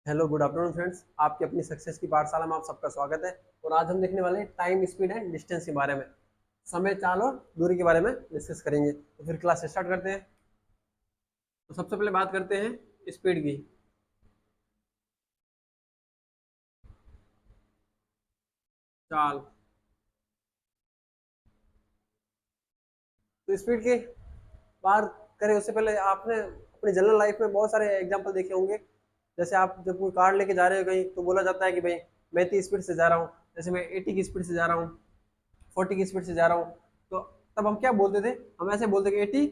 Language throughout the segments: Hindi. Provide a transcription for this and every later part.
हेलो गुड आफ्टरनून फ्रेंड्स, आपकी अपनी सक्सेस की पाठशाला में आप सबका स्वागत है। और आज हम देखने वाले हैं टाइम, स्पीड एंड डिस्टेंस के बारे में, समय, चाल और दूरी के बारे में डिस्कस करेंगे। तो फिर क्लास स्टार्ट करते हैं। तो सबसे पहले बात करते हैं स्पीड की। चाल, तो स्पीड की बात करें उससे पहले आपने अपनी जनरल लाइफ में बहुत सारे एग्जाम्पल देखे होंगे। जैसे आप जब कोई कार लेके जा रहे हो कहीं, तो बोला जाता है कि भाई मैं इतनी स्पीड से जा रहा हूँ, जैसे मैं 80 की स्पीड से जा रहा हूँ, 40 की स्पीड से जा रहा हूँ। तो तब हम क्या बोलते थे? हम ऐसे बोलते कि 80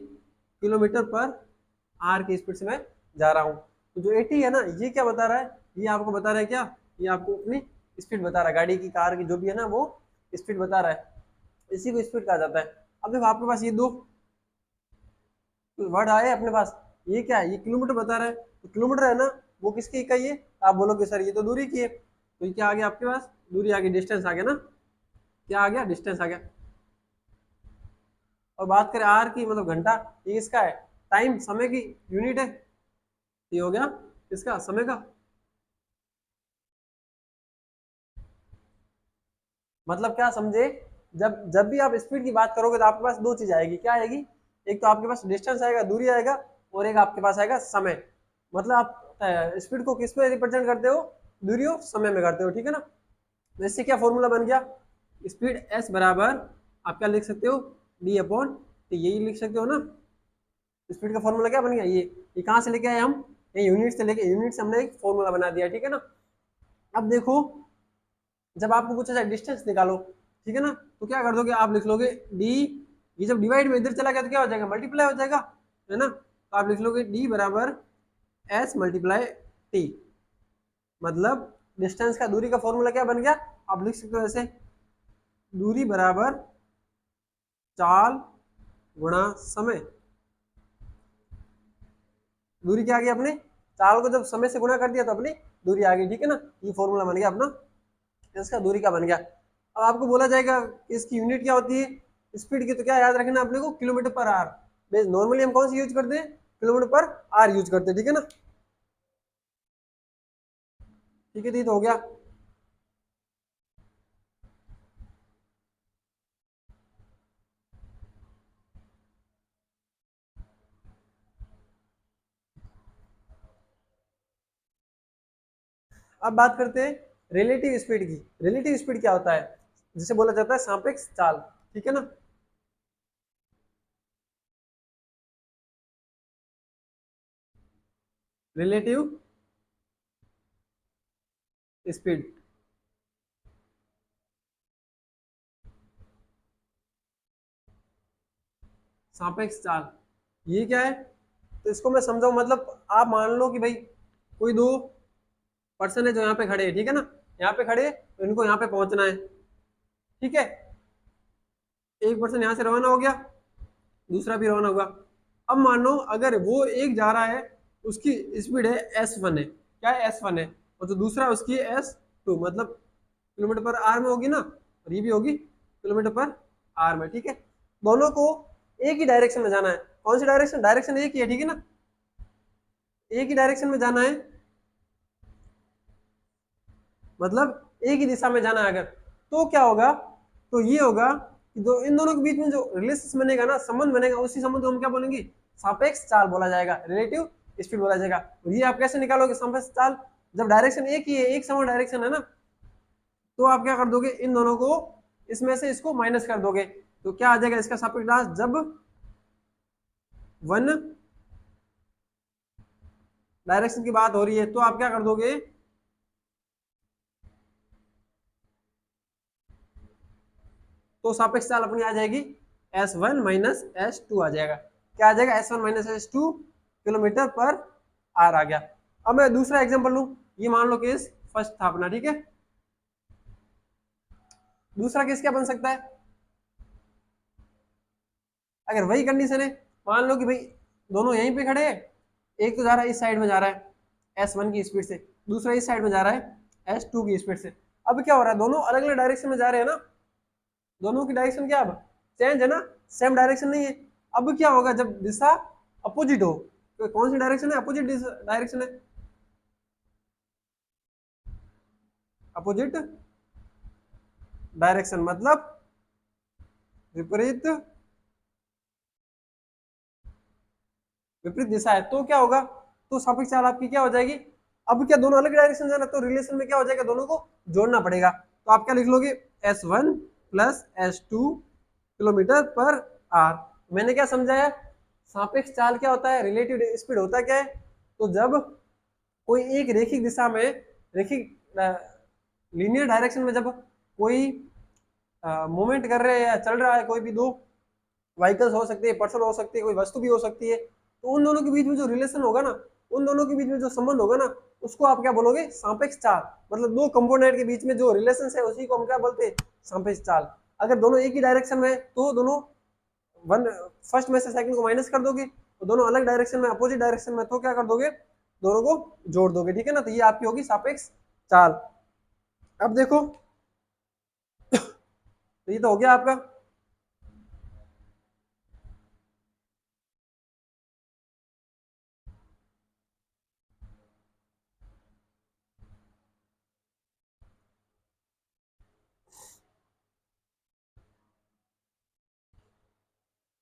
किलोमीटर पर आर की स्पीड से मैं जा रहा हूँ। तो जो 80 है ना, ये क्या बता रहा है? ये आपको बता रहा है क्या? ये आपको अपनी स्पीड बता रहा है, गाड़ी की, कार की, जो भी है ना, वो स्पीड बता रहा है। इसी को स्पीड कहा जाता है। अब देखो आपके पास ये दो वर्ड आए अपने पास। ये क्या है? ये किलोमीटर बता रहा है, तो किलोमीटर है ना, वो किसकी इकाई है? आप बोलोगे सर ये तो दूरी की है। तो ये क्या आ गया आपके पास? दूरी आ गई, डिस्टेंस आ गया ना। क्या आ गया? डिस्टेंस आ गया। और बात करें आर की, मतलब घंटा, ये किसका है? टाइम, समय की यूनिट है। ये हो गया किसका? समय का। मतलब क्या समझे? जब जब भी आप स्पीड की बात करोगे तो आपके पास दो चीज आएगी। क्या आएगी? एक तो आपके पास डिस्टेंस आएगा, दूरी आएगा, और एक आपके पास आएगा समय। मतलब आप स्पीड को किस में रिप्रेजेंट करते हो? दूरी और समय में करते हो, ठीक है ना। तो इससे क्या फॉर्मूला बन गया? स्पीड एस बराबर, आप क्या लिख सकते हो? डी अपॉन टी, यही लिख सकते हो ना। स्पीड का फॉर्मूला क्या बन गया? ये कहाँ से लेके आए हम? ये यूनिट से लेके, यूनिट से हमने एक फॉर्मूला बना दिया, ठीक है ना। अब देखो, जब आपको पूछा जाए डिस्टेंस निकालो, ठीक है ना, तो क्या कर दोगे? आप लिख लोगे डी, ये जब डिवाइड में इधर चला गया तो क्या हो जाएगा? मल्टीप्लाई हो जाएगा, है ना। तो आप लिख लोगे डी बराबर एस मल्टीप्लाई टी। मतलब डिस्टेंस का, दूरी का फॉर्मूला क्या बन गया? आप लिख सकते हो ऐसे, दूरी बराबर चाल गुणा समय। दूरी क्या आ गई अपनी? चाल को जब समय से गुणा कर दिया तो अपनी दूरी आ गई, ठीक है ना। ये फॉर्मूला बन गया अपना, इसका दूरी का बन गया। अब आपको बोला जाएगा इसकी यूनिट क्या होती है स्पीड की, तो क्या याद रखना अपने को? किलोमीटर पर आर। नॉर्मली हम कौन सी यूज करते हैं? किलोमीटर पर आर यूज करते हैं, ठीक है ना। ठीक है, तो हो गया। अब बात करते हैं रिलेटिव स्पीड की। रिलेटिव स्पीड क्या होता है? जिसे बोला जाता है सापेक्ष चाल, ठीक है ना। रिलेटिव स्पीड, सापेक्ष चाल, ये क्या है? तो इसको मैं समझाऊं, मतलब आप मान लो कि भाई कोई दो पर्सन है जो यहाँ पे खड़े हैं, ठीक है ना। यहाँ पे खड़े हैं, तो इनको यहाँ पे पहुंचना है, ठीक है। एक पर्सन यहाँ से रवाना हो गया, दूसरा भी रवाना हुआ। अब मानो अगर वो एक जा रहा है, उसकी स्पीड है S1 है, क्या है? S1 है। और जो दूसरा है उसकी S2, मतलब किलोमीटर पर आर में होगी ना, और ये भी होगी किलोमीटर पर आर में, ठीक है। दोनों को एक ही डायरेक्शन में जाना है। कौन सी डायरेक्शन? डायरेक्शन एक ही है, ठीक है ना। एक ही डायरेक्शन में जाना है, मतलब एक ही दिशा में जाना है अगर, तो क्या होगा? तो ये होगा कि जो इन दोनों के बीच में जो रिलेशन बनेगा ना, संबंध बनेगा, उसी संबंध को हम क्या बोलेंगे? सापेक्ष चाल बोला जाएगा, रिलेटिव स्पीड बोला जाएगा। और ये आप कैसे निकालोगे सापेक्ष चाल? जब डायरेक्शन एक ही है, एक समान डायरेक्शन है ना, तो आप क्या कर दोगे? इन दोनों को, इसमें से इसको माइनस कर दोगे, तो क्या आ जाएगा इसका सापेक्ष चाल? जब वन डायरेक्शन की बात हो रही है, तो आप क्या कर दोगे? तो सापेक्ष चाल अपनी आ जाएगी S1 माइनस S2 आ जाएगा। क्या आ जाएगा? S1 माइनस S2 किलोमीटर पर आर आ गया। अब मैं दूसरा एग्जांपल लूं। ये मान लो केस फर्स्ट था अपना, ठीक है। दूसरा केस क्या बन सकता है? अगर वही कंडीशन है, मान लो कि भाई दोनों यहीं पे खड़े हैं, एक तो जा रहा है इस साइड में जा रहा है S1 की स्पीड से, दूसरा इस साइड में जा रहा है S2 की स्पीड से। अब क्या हो रहा है? दोनों अलग अलग डायरेक्शन में जा रहे हैं ना, दोनों की डायरेक्शन क्या अब चेंज है ना, सेम डायरेक्शन नहीं है। अब क्या होगा जब दिशा अपोजिट हो? तो कौन सी डायरेक्शन है? अपोजिट डायरेक्शन है। अपोजिट डायरेक्शन मतलब विपरीत विपरीत दिशा है, तो क्या होगा, तो सापेक्ष चाल आपकी क्या हो जाएगी। अब क्या दोनों अलग डायरेक्शन जाना, तो रिलेशन में क्या हो जाएगा, दोनों को जोड़ना पड़ेगा। तो आप क्या लिख लोगे, S1 प्लस S2 किलोमीटर पर आर। मैंने क्या समझाया, सापेक्ष चाल क्या होता है, रिलेटिव स्पीड होता क्या है, तो जब कोई एक रेखिक दिशा में, रेखिक लीनियर डायरेक्शन में जब कोई मूवमेंट कर रहे हैं या चल रहा है, कोई भी दो व्हीकल्स हो सकती है, पर्सन हो सकती है, कोई वस्तु भी हो सकती है, तो उन दोनों के बीच में जो रिलेशन होगा ना, उन दोनों के बीच में जो संबंध होगा ना, उसको आप क्या बोलोगे, सापेक्ष चाल। मतलब दो कंपोनेंट के बीच में जो रिलेशन है उसी को हम क्या बोलते हैं, सापेक्ष चाल। अगर दोनों एक ही डायरेक्शन में तो दोनों वन फर्स्ट में से सेकंड को माइनस कर दोगे, तो दोनों अलग डायरेक्शन में, अपोजिट डायरेक्शन में, तो क्या कर दोगे, दोनों को जोड़ दोगे, ठीक है ना। तो ये आपकी होगी सापेक्ष चाल। अब देखो तो ये तो हो गया आपका।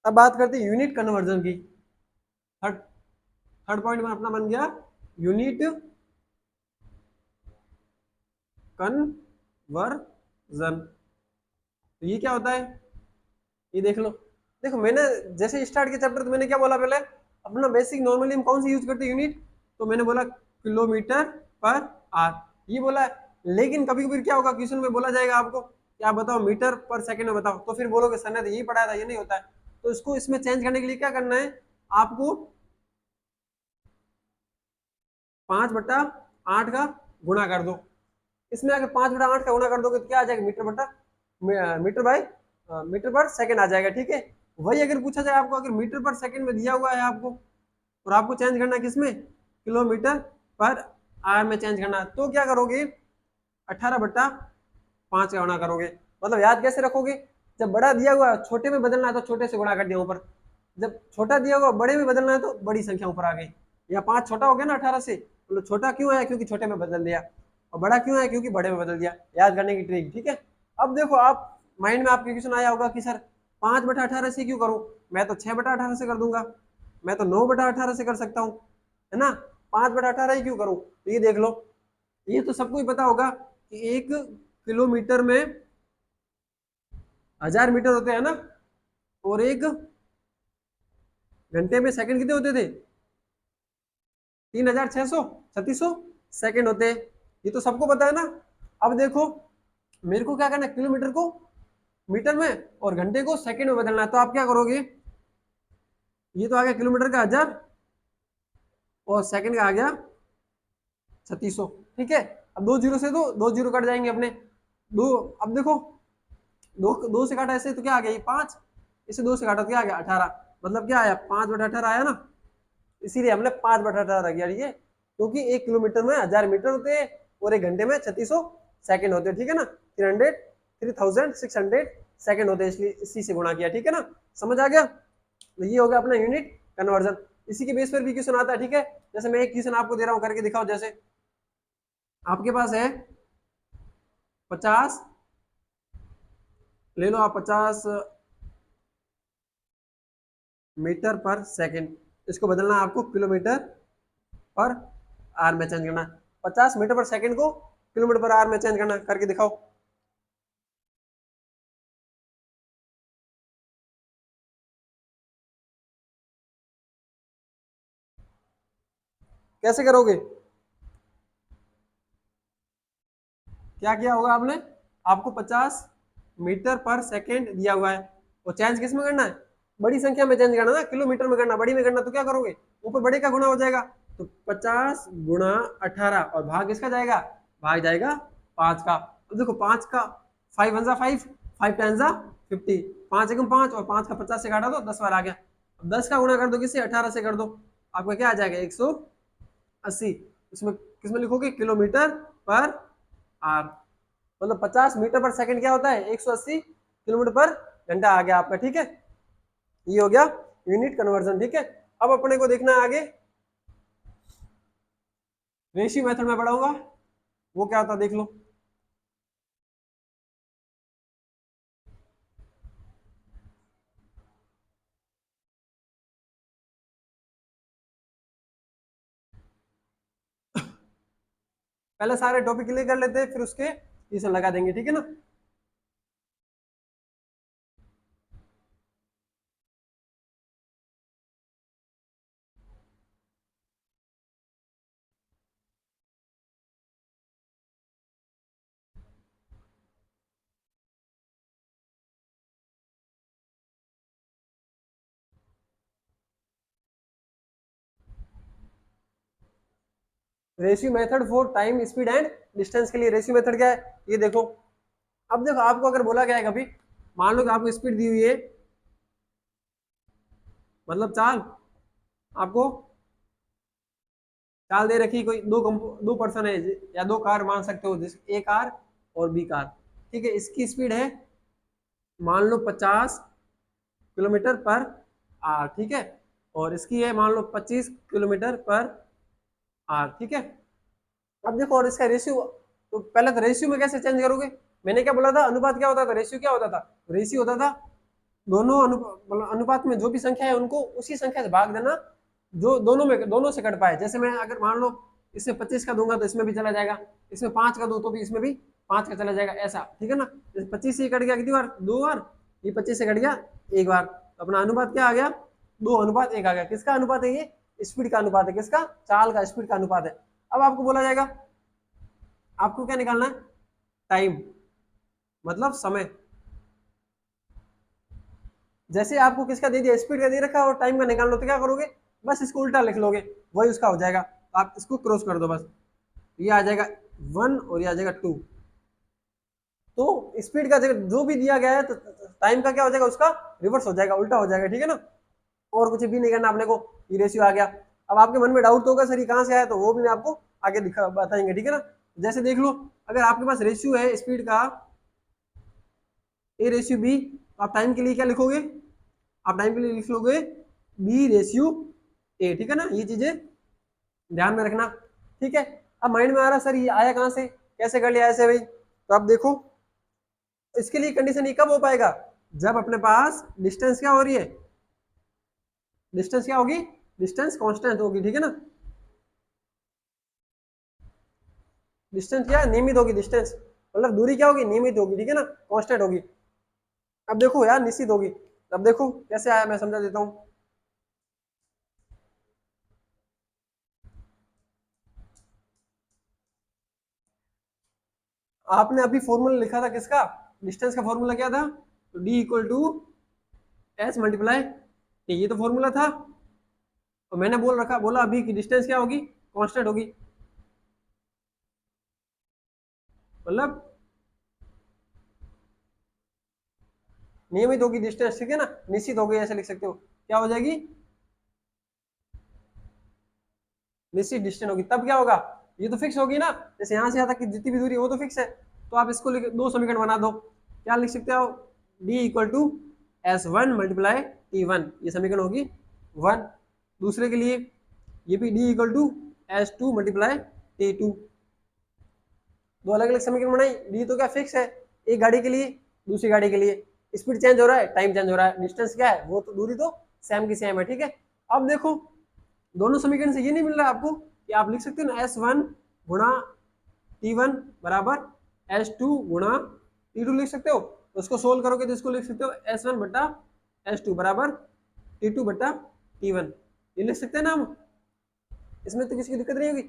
अब बात करते हैं यूनिट कन्वर्जन की। थर्ड थर्ड पॉइंट में अपना बन गया यूनिट कन्वर्जन। तो ये क्या होता है, ये देख लो। देखो मैंने जैसे स्टार्ट किया चैप्टर तो मैंने क्या बोला, पहले अपना बेसिक नॉर्मली हम कौन सी यूज करते हैं यूनिट, तो मैंने बोला किलोमीटर पर आर, ये बोला है। लेकिन कभी कभी क्या होगा, क्वेश्चन में बोला जाएगा आपको कि आप बताओ मीटर पर सेकंड में बताओ, तो फिर बोलोगे सर ने तो यही पढ़ाया था, ये नहीं होता है। तो इसको इसमें चेंज करने के लिए क्या करना है आपको, 5/8 का गुणा कर दो। इसमें अगर 5/8 का गुणा कर दोगे तो क्या आ जाएगा, मीटर पर सेकंड आ जाएगा, ठीक है। वही अगर पूछा जाए आपको, अगर मीटर पर सेकंड में दिया हुआ है आपको और आपको चेंज करना है किसमें, किलोमीटर पर आर में चेंज करना है, तो क्या करोगे, 18/5 का गुणा करोगे। मतलब याद कैसे रखोगे, जब बड़ा दिया हुआ है छोटे में बदलना है तो छोटे से गुणा कर दिया ऊपर, जब छोटा दिया हुआ बड़े में बदलना है तो बड़ी संख्या ऊपर आ गई। या 5 छोटा हो गया ना 18 से, मतलब छोटा क्यों है, क्योंकि छोटे में बदल दिया, और बड़ा क्यों है, क्योंकि बड़े में बदल दिया। याद करने की ट्रिक, ठीक है। अब देखो आप माइंड में आपके क्वेश्चन आया होगा कि सर 5/18 से क्यों करूं, मैं तो 6/18 से कर दूंगा, मैं तो 9/18 से कर सकता हूँ, है ना, 5/18 ही क्यों करूं। तो ये देख लो, ये तो सबको ही पता होगा कि 1 किलोमीटर में 1000 मीटर होते हैं ना, और 1 घंटे में सेकंड कितने होते थे, 3600 सेकंड होते हैं, ये तो सबको पता है ना। अब देखो मेरे को क्या करना है, किलोमीटर को मीटर में और घंटे को सेकंड में बदलना है, तो आप क्या करोगे, ये तो आ गया किलोमीटर का 1000 और सेकंड का आ गया 3600, ठीक है। अब 2 जीरो से दो जीरो कट जाएंगे अपने दो। अब देखो दो से काटा ऐसे तो क्या आ गया, ये 5, इसे 2 से काटा तो क्या आ गया 18, मतलब क्या आया 5/18 आया ना, इसीलिए हमने 5/18 किया, ठीक है। क्योंकि 1 किलोमीटर में 1000 मीटर होते हैं और 1 घंटे में 3600 सेकंड होते हैं, ठीक है ना। 3600 सेकंड होते हैं, इसलिए इसी से गुणा किया, ठीक है ना। समझ आ गया, तो ये हो गया अपना यूनिट कन्वर्जन। इसी के बेस पर भी क्वेश्चन आता है, ठीक है। जैसे मैं एक क्वेश्चन आपको दे रहा हूँ, करके दिखाओ। जैसे आपके पास है 50, ले लो आप 50 मीटर पर सेकंड, इसको बदलना है आपको किलोमीटर पर आर में चेंज करना, 50 मीटर पर सेकंड को किलोमीटर पर आर में चेंज करना, करके दिखाओ। कैसे करोगे, क्या किया होगा आपने, आपको 50 मीटर पर सेकंड दिया हुआ है, और चेंज किस में करना है, बड़ी संख्या में चेंज करना ना, किलोमीटर में करना, बड़ी में करना, तो क्या करोगे, ऊपर बड़े का गुणा हो जाएगा, तो 50 गुणा 18 और भाग किसका जाएगा, भाग जाएगा 5 का। तो देखो 5 का 5 वन जा 5, 5 टेन जा 50, 5 एकम 5 और 5 का 50 से काटा दो 10 बार आ गया। अब 10 का गुणा कर दो किससे, 18 से कर दो, आपका क्या आ जाएगा 180। इसमें किसमें लिखोगे, किलोमीटर पर आर, मतलब 50 मीटर पर सेकंड क्या होता है, 180 किलोमीटर पर घंटा आ गया आपका, ठीक है। ये हो गया यूनिट कन्वर्जन, ठीक है। अब अपने को देखना है आगे, रेशियो मेथड में पढ़ाऊंगा, वो क्या होता है देख लो। पहले सारे टॉपिक क्लियर कर लेते हैं, फिर उसके ट्यूशन लगा देंगे, ठीक है ना। Ratio method for time speed and distance के लिए रेशियो मेथड क्या है, ये देखो। अब देखो आपको अगर बोला गया है कभी, मान लो कि आपको स्पीड दी हुई है, मतलब चाल, आपको चाल दे रखी, कोई दो पर्सन है या दो कार मान सकते हो, जिस ए कार और बी कार, ठीक है। इसकी स्पीड है मान लो 50 किलोमीटर पर आवर, ठीक है, और इसकी है मान लो 25 किलोमीटर पर आवर, ठीक है। अब देखो और इसका रेशियो, तो पहले तो रेशियो में कैसे चेंज करोगे, मैंने क्या बोला था, अनुपात क्या होता था, रेशियो क्या होता था, रेशियो होता था दोनों मतलब अनुपात में जो भी संख्या है उनको उसी संख्या से भाग देना जो दोनों से कट पाए। जैसे मैं अगर मान लो इसमें 25 का दूंगा तो इसमें भी चला जाएगा, इसमें 5 का दूं तो भी इसमें भी 5 का चला जाएगा, ऐसा, ठीक है ना। जैसे 25 से कट गया कितनी बार, 2 बार, ये 25 से कट गया 1 बार, तो अपना अनुपात क्या आ गया, 2:1 आ गया। किसका अनुपात है ये, स्पीड का अनुपात है, किसका, चाल का, स्पीड का अनुपात है। अब आपको बोला जाएगा आपको क्या निकालना है, टाइम, मतलब समय। जैसे आपको किसका दे दिया, स्पीड का दे रखा और टाइम का निकाल लो, तो क्या करोगे, बस इसको उल्टा लिख लोगे, वही उसका हो जाएगा। तो आप इसको क्रॉस कर दो, बस ये आ जाएगा 1 और ये आ जाएगा 2। तो स्पीड का जो भी दिया गया है तो टाइम का क्या हो जाएगा, उसका रिवर्स हो जाएगा, उल्टा हो जाएगा, ठीक है ना। और कुछ भी नहीं करना आपने को, ये रेशियो आ गया। अब आपके मन में डाउट तो होगा सर ये कहाँ से आया, तो वो भी मैं आपको आगे दिखा बताएंगे, ठीक है ना। जैसे देख लो, अगर आपके पास रेशियो है स्पीड का A/B, आप टाइम के लिए क्या लिखोगे, आप टाइम के लिए लिख लोगे B/A, ठीक है ना। ये चीजें ध्यान में रखना, ठीक है। अब माइंड में आ रहा सर ये आया कहाँ से, कैसे कर लिया ऐसे भाई, तो आप देखो इसके लिए कंडीशन ये कब हो पाएगा, जब अपने पास डिस्टेंस क्या हो रही है, डिस्टेंस क्या होगी, डिस्टेंस कांस्टेंट होगी, ठीक है ना। डिस्टेंस क्या नियमित होगी, डिस्टेंस मतलब दूरी क्या होगी, नियमित होगी, ठीक है ना, कांस्टेंट होगी। अब देखो यार निश्चित होगी, अब देखो कैसे आया, मैं समझा देता हूँ। आपने अभी फॉर्मूला लिखा था किसका, डिस्टेंस का फॉर्मूला क्या था, तो D = S × ये तो फॉर्मूला था। तो मैंने बोला अभी कि डिस्टेंस क्या होगी, कांस्टेंट होगी, मतलब नियमित होगी डिस्टेंस, ठीक है ना, निश्चित होगी ऐसे लिख सकते हो, क्या हो जाएगी, निश्चित डिस्टेंस होगी। तब क्या होगा, ये तो फिक्स होगी ना, जैसे यहाँ से यहाँ तक की जितनी भी दूरी है वो तो फिक्स है। तो आप इसको दो समीकरण बना दो, क्या लिख सकते हो, D = S1 × T1, ये समीकरण होगी 1। दूसरे के लिए ये भी D = S2 × T2, दो अलग अलग समीकरण बनाई। डी तो क्या फिक्स है, एक गाड़ी के लिए, दूसरी गाड़ी के लिए स्पीड चेंज हो रहा है, टाइम चेंज हो रहा है, डिस्टेंस क्या है, वो तो दूरी तो सेम की सेम है, ठीक है। अब देखो दोनों समीकरण से ये नहीं मिल रहा है आपको कि आप लिख सकते हो ना S1 × T1 बराबर S2 × T2 लिख सकते हो। तो उसको सोल्व करोगे तो इसको लिख सकते हो S1/S2 बराबर T2/T1, ये लिख सकते हैं ना हम, इसमें तो किसी की दिक्कत नहीं होगी।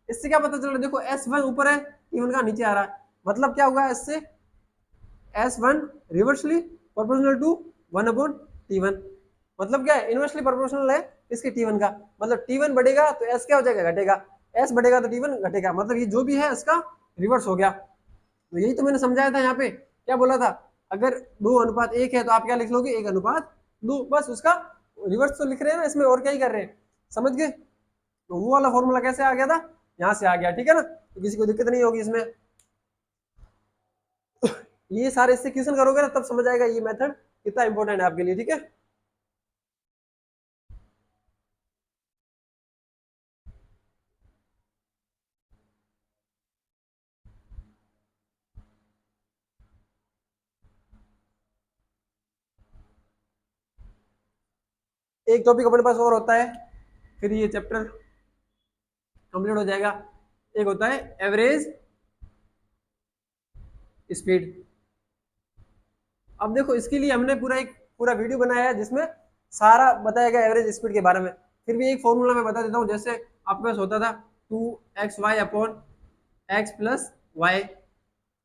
इससे क्या पता चल रहा है, देखो S1 ऊपर है, T1 का नीचे आ रहा है, मतलब क्या होगा, इससे S1 reversely proportional to 1/T1, मतलब क्या है, इनवर्सली प्रोपोर्शनल है इसके T1 का, मतलब T1 बढ़ेगा तो S क्या हो जाएगा, घटेगा, S बढ़ेगा तो T1 घटेगा, मतलब ये जो भी है इसका रिवर्स हो गया। तो यही तो मैंने समझाया था, यहाँ पे क्या बोला था, अगर 2:1 है तो आप क्या लिख लोगे, 1:2, बस उसका रिवर्स तो लिख रहे हैं ना इसमें, और क्या ही कर रहे हैं, समझ गए। तो वो वाला फॉर्मूला कैसे आ गया था, यहाँ से आ गया, ठीक है ना, तो किसी को दिक्कत नहीं होगी इसमें। ये सारे इससे क्वेश्चन करोगे ना तब समझ आएगा ये मेथड कितना इंपॉर्टेंट है आपके लिए, ठीक है। एक टॉपिक अपने पास और होता है, फिर ये चैप्टर कंप्लीट हो जाएगा। एक होता है एवरेज स्पीड। अब देखो इसके लिए हमने पूरा वीडियो बनाया है जिसमें सारा बताया गया एवरेज स्पीड के बारे में। फिर भी एक फॉर्मूला मैं बता देता हूँ, जैसे आपके पास होता था 2xy upon X plus Y,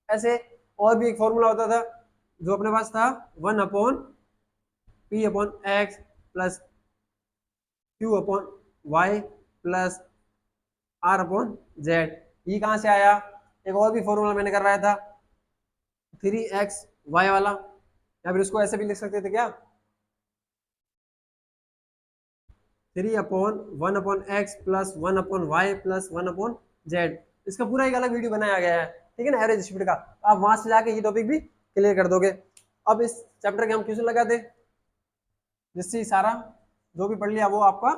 ऐसे और भी एक फॉर्मूला होता था जो अपने पास था 1 upon P upon X plus Q upon Y plus R upon Z. ये कहाँ से आया? एक और भी फॉर्मूला मैंने करवाया था 3xy वाला, या फिर उसको ऐसे भी लिख सकते थे क्या, 3/1/x plus 1/y plus 1/z। इसका पूरा एक अलग वीडियो बनाया गया है, ठीक है ना, एवरेज स्पीड का। आप वहां से जाके ये टॉपिक भी क्लियर कर दोगे। अब इस चैप्टर के हम क्वेश्चन लगाते, जिससे सारा जो भी पढ़ लिया वो आपका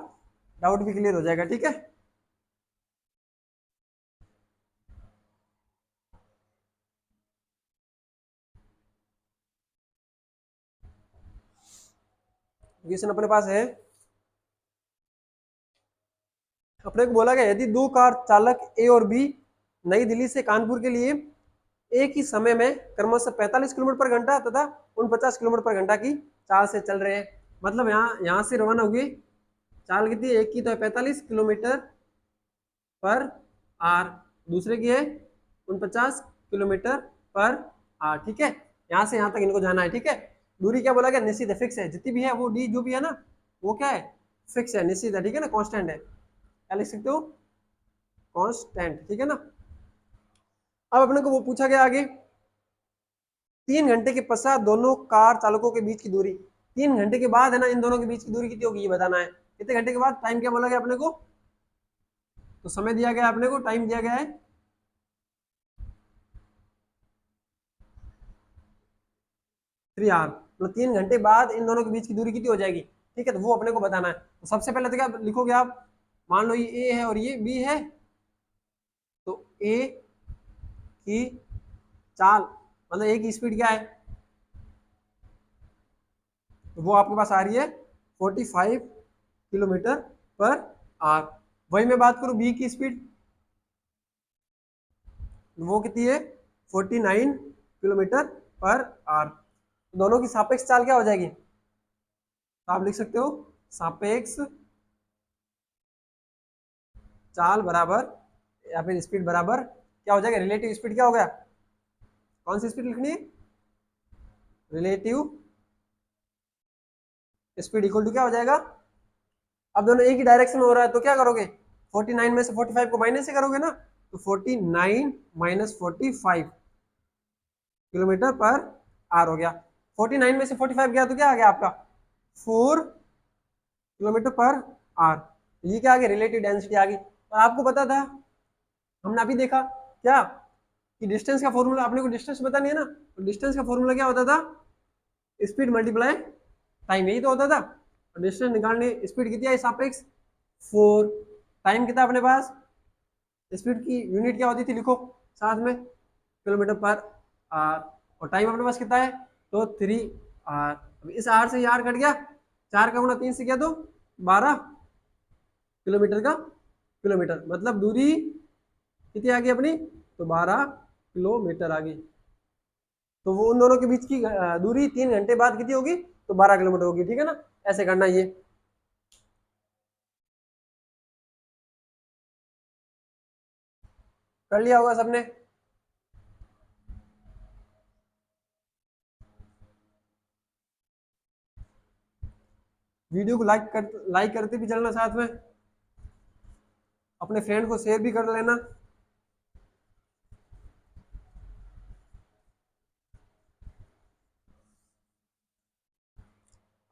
डाउट भी क्लियर हो जाएगा, ठीक है। क्वेश्चन अपने पास है, अपने को बोला गया यदि दो कार चालक ए और बी नई दिल्ली से कानपुर के लिए एक ही समय में क्रमशः 45 किलोमीटर पर घंटा तथा 49 किलोमीटर पर घंटा की चाल से चल रहे हैं। मतलब यहाँ से रवाना हुए, चाल कितनी है, एक की तो है 45 किलोमीटर पर आर, दूसरे की है 49 किलोमीटर पर आर, ठीक है। यहाँ से यहाँ तक इनको जाना है, ठीक है। दूरी क्या बोला गया, निश्चित है, फिक्स है, जितनी भी है वो डी जो भी है ना वो क्या है, फिक्स है, निश्चित है, ठीक है ना, कांस्टेंट है। क्या लिख सकते हो, कांस्टेंट, ठीक है ना। अब अपने को वो पूछा गया आगे, 3 घंटे के पश्चात दोनों कार चालकों के बीच की दूरी, 3 घंटे के बाद है ना, इन दोनों के बीच की दूरी कितनी होगी ये बताना है। कितने घंटे के बाद, टाइम क्या बोला गया अपने को, तो समय दिया गया अपने को, टाइम दिया गया है 3 आवर, मतलब 3 घंटे बाद इन दोनों के बीच की दूरी कितनी हो जाएगी, ठीक है। तो वो अपने को बताना है। तो सबसे पहले तो क्या लिखोगे आप, मान लो ये ए है और ये बी है, तो ए की चाल मतलब ए की स्पीड क्या है, तो वो आपके पास आ रही है 45 किलोमीटर पर आवर। वही मैं बात करूं बी की स्पीड, वो कितनी है 49 किलोमीटर पर आवर। दोनों की सापेक्ष चाल क्या हो जाएगी, तो आप लिख सकते हो सापेक्ष चाल बराबर या फिर स्पीड बराबर क्या हो जाएगा, रिलेटिव स्पीड क्या हो गया, कौन सी स्पीड लिखनी है, रिलेटिव स्पीड इक्वल टू क्या हो जाएगा। अब दोनों एक ही डायरेक्शन में हो रहा है तो क्या करोगे, 49 में से 45 को माइनस से करोगे ना, तो 49 माइनस 45 किलोमीटर पर आवर हो गया। 49 में से 45 गया तो क्या आ गया आपका 4 किलोमीटर पर आवर। ये क्या आ गया, रिलेटिव डेंसिटी आ गई। और आपको पता था, हमने अभी देखा क्या कि डिस्टेंस का फॉर्मूला, अपने को डिस्टेंस पता नहीं है ना, तो डिस्टेंस का फॉर्मूला क्या होता था, स्पीड मल्टीप्लाई टाइम, यही तो होता था। और डिस्टेंस निकालने, स्पीड कितनी आई सापेक्ष 4, टाइम कितना अपने पास, स्पीड की यूनिट क्या होती थी लिखो साथ में, किलोमीटर पर आर, और टाइम अपने पास कितना है तो 3 आर। इस आर से ये आर कट गया, 4 का गुना 3 से किया तो 12 किलोमीटर का किलोमीटर, मतलब दूरी कितनी आ गई अपनी, तो 12 किलोमीटर आ गई। तो वो उन दोनों के बीच की दूरी 3 घंटे बाद कितनी होगी, तो 12 किलोमीटर होगी, ठीक है ना। ऐसे करना ये, कर लिया होगा सबने। वीडियो को लाइक करते भी चलना, साथ में अपने फ्रेंड को शेयर भी कर लेना।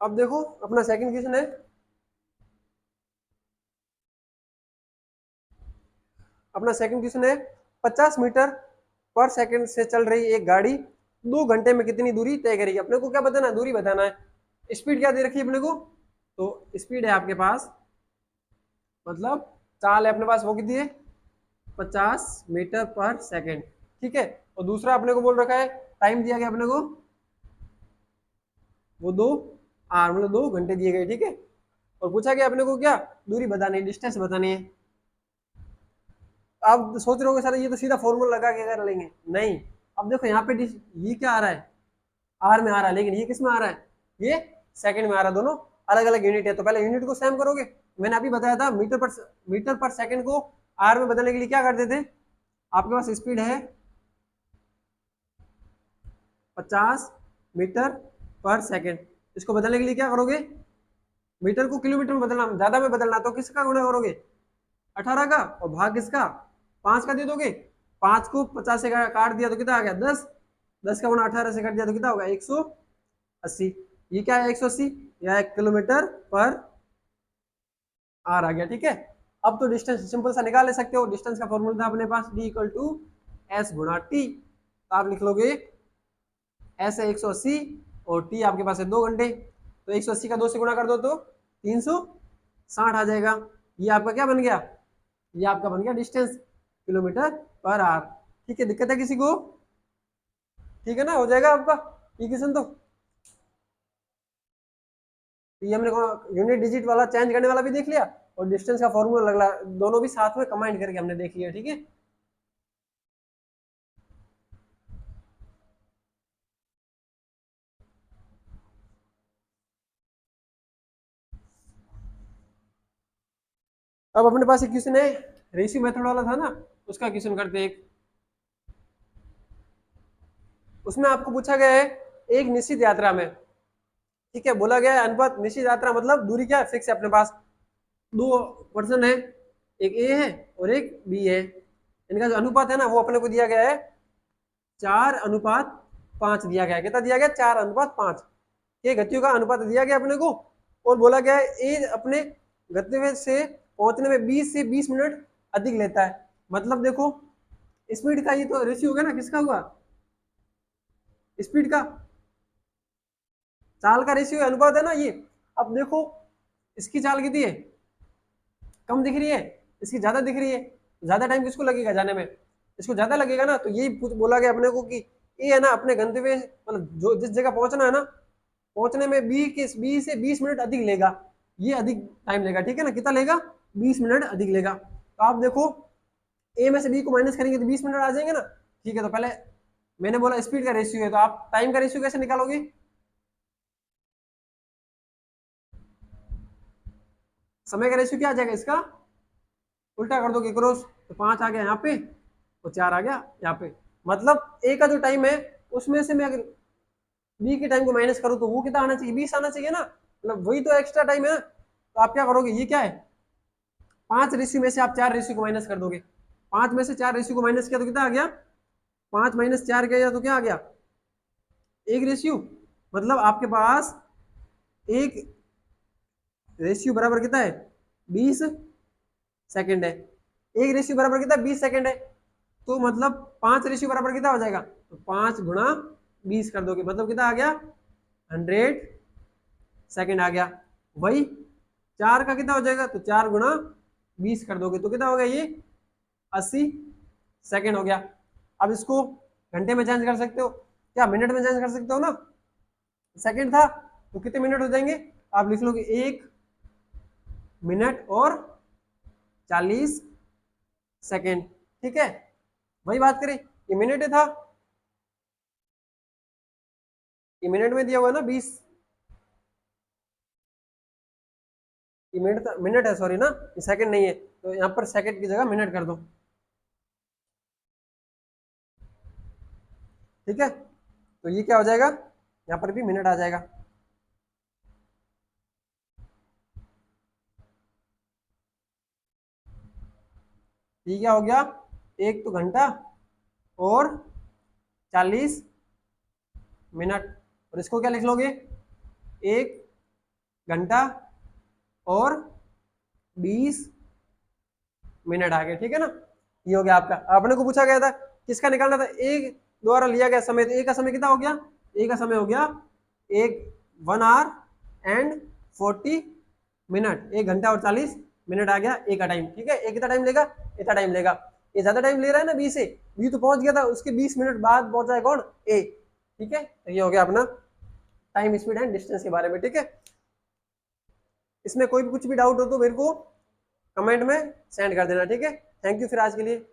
अब देखो अपना सेकंड क्वेश्चन है, अपना सेकंड क्वेश्चन है 50 मीटर पर सेकंड से चल रही एक गाड़ी 2 घंटे में कितनी दूरी तय करेगी। अपने को क्या बताना है, दूरी बताना है। स्पीड क्या दे रखी है अपने को, तो स्पीड है आपके पास, मतलब चाल है अपने पास, वो कितनी है 50 मीटर पर सेकंड, ठीक है। और दूसरा अपने को बोल रखा है, टाइम दिया गया अपने को वो 2 आवर, मतलब 2 घंटे दिए गए, ठीक है। और पूछा गया अपने को क्या, दूरी बतानी है, डिस्टेंस बतानी है। आप सोच रहे हो सर ये तो सीधा फॉर्मूला लगा के कर लेंगे, नहीं। अब देखो यहाँ पे ये क्या आ रहा है, आर में आ रहा है, लेकिन ये किस में आ रहा है, ये सेकंड में आ रहा है, दोनों अलग अलग यूनिट है। तो पहले यूनिट को सेम करोगे, मैंने अभी बताया था मीटर पर सेकंड को आर में बदलने के लिए क्या करते थे, आपके पास स्पीड है 50 मीटर पर सेकंड, इसको बदलने के लिए क्या करोगे, मीटर को किलोमीटर में बदलना, ज्यादा में बदलना, तो किसका गुणा करोगे 18 का, और भाग किसका 5 का दे दोगे। 5 को 50 से काट दिया तो कितना आ गया 10, 10 का गुणा 18 से काट दिया तो कितना होगा 180। ये क्या है 180, यह 1 किलोमीटर पर आर आ गया, ठीक है। अब तो डिस्टेंस सिंपल सा निकाल ले सकते हो, डिस्टेंस का फॉर्मूला था अपने पास d इक्वल टू एस गुणा टी, तो आप लिख लोगे एस है 180 और टी आपके पास है 2 घंटे, तो 180 का 2 से गुणा कर दो तो 360 आ जाएगा। ये आपका क्या बन गया, ये आपका बन गया डिस्टेंस किलोमीटर पर आवर, ठीक है। दिक्कत है किसी को, ठीक है ना, हो जाएगा आपका इक्वेशन। तो ये हमने यूनिट डिजिट वाला चेंज करने वाला भी देख लिया, और डिस्टेंस का फॉर्मूला लगला, दोनों भी साथ में कंबाइन करके हमने देख लिया, ठीक है। अब अपने पास एक क्वेश्चन है, रेशियो मेथड वाला था ना, उसका क्वेश्चन करते हैं एक। उसमें आपको पूछा गया है एक निश्चित यात्रा में, ठीक है, बोला गया है अनुपात, निश्चित यात्रा मतलब दूरी क्या है, फिक्स है अपने पास, 2 पर्सन है, एक ए है और एक बी है, इनका जो अनुपात है ना वो अपने को दिया गया है 4:5 दिया गया है। कितना दिया गया 4:5, ये गतियों का अनुपात दिया गया अपने को, और बोला गया है ए अपने गतिवेग से पहुंचने में 20 से 20 मिनट अधिक लेता है। मतलब देखो स्पीड का ये तो रेशियो होगा ना, किसका हुआ, स्पीड का, चाल का रेशियो अनुपात है ना ये। अब देखो इसकी चाल कितनी है, कम दिख रही है, इसकी ज्यादा दिख रही है, ज्यादा टाइम किसको लगेगा जाने में, इसको ज्यादा लगेगा ना। तो यही बोला गया अपने को कि ये है ना अपने गंतव्य मतलब जो जिस जगह पहुंचना है ना, पहुंचने में बी से 20 मिनट अधिक लेगा, ये अधिक टाइम लेगा, ठीक है ना, कितना लेगा 20 मिनट अधिक लेगा। तो आप देखो ए में से बी को माइनस करेंगे तो 20 मिनट आ जाएंगे ना, ठीक है। तो पहले मैंने बोला स्पीड का रेशियो है, तो आप टाइम का रेशियो कैसे निकालोगे, समय का रेशियो क्या आ जाएगा, इसका उल्टा कर दोगे क्रॉस, तो 5 आ गया यहाँ पे और 4 आ गया यहाँ पे। मतलब ए का जो टाइम है उसमें से मैं अगर बी के टाइम को माइनस करूँ तो वो कितना आना चाहिए, 20 आना चाहिए ना, मतलब वही तो एक्स्ट्रा टाइम है ना। तो आप क्या करोगे, ये क्या है 5 रेशियो में से आप 4 रेशियो को माइनस कर दोगे, 5 में से 4 रेशियो को माइनस किया तो कितना आ गया, 5 - 4 किया तो क्या आ गया 1 रेशियो। मतलब आपके पास एक रेशियो बराबर कितना है 20 सेकंड है, एक रेशियो बराबर कितना 20 सेकंड है। तो मतलब 5 रेशियो बराबर कितना हो जाएगा, तो 5 गुणा 20 कर दोगे, मतलब कितना आ गया 100 सेकंड आ गया। वही 4 का कितना हो जाएगा, तो 4 गुणा 20 कर दोगे तो कितना हो गया ये 80 सेकंड हो गया। अब इसको घंटे में चेंज कर सकते हो, क्या मिनट में चेंज कर सकते हो ना, सेकंड था तो कितने मिनट हो जाएंगे, आप लिख लोगे 1 मिनट और 40 सेकंड, ठीक है। वही बात करें, ये मिनट था, ये मिनट में दिया हुआ है ना 20, ये मिनट है सॉरी ना, ये सेकंड नहीं है, तो यहाँ पर सेकंड की जगह मिनट कर दो, ठीक है। तो ये क्या हो जाएगा, यहाँ पर भी मिनट आ जाएगा, ये क्या हो गया, एक तो घंटा और 40 मिनट, और इसको क्या लिख लोगे 1 घंटा और 20 मिनट आ गए, ठीक है ना। ये हो गया आपका, आपने को पूछा गया था किसका निकालना था, एक द्वारा लिया गया समय, तो एक का समय कितना हो गया, एक का समय हो गया 1 आवर एंड 40 मिनट, 1 घंटा और 40 मिनट आ गया एक का टाइम, ठीक है। एक कितना टाइम लेगा, इतना टाइम लेगा, ये ज्यादा टाइम ले रहा है ना बी से, बी तो पहुंच गया था, उसके 20 मिनट बाद पहुंचा है कौन ए, ठीक है। तो ये हो गया अपना टाइम स्पीड एंड डिस्टेंस के बारे में, ठीक है। इसमें कोई भी कुछ भी डाउट हो तो मेरे को कमेंट में सेंड कर देना, ठीक है। थैंक यू फिर आज के लिए।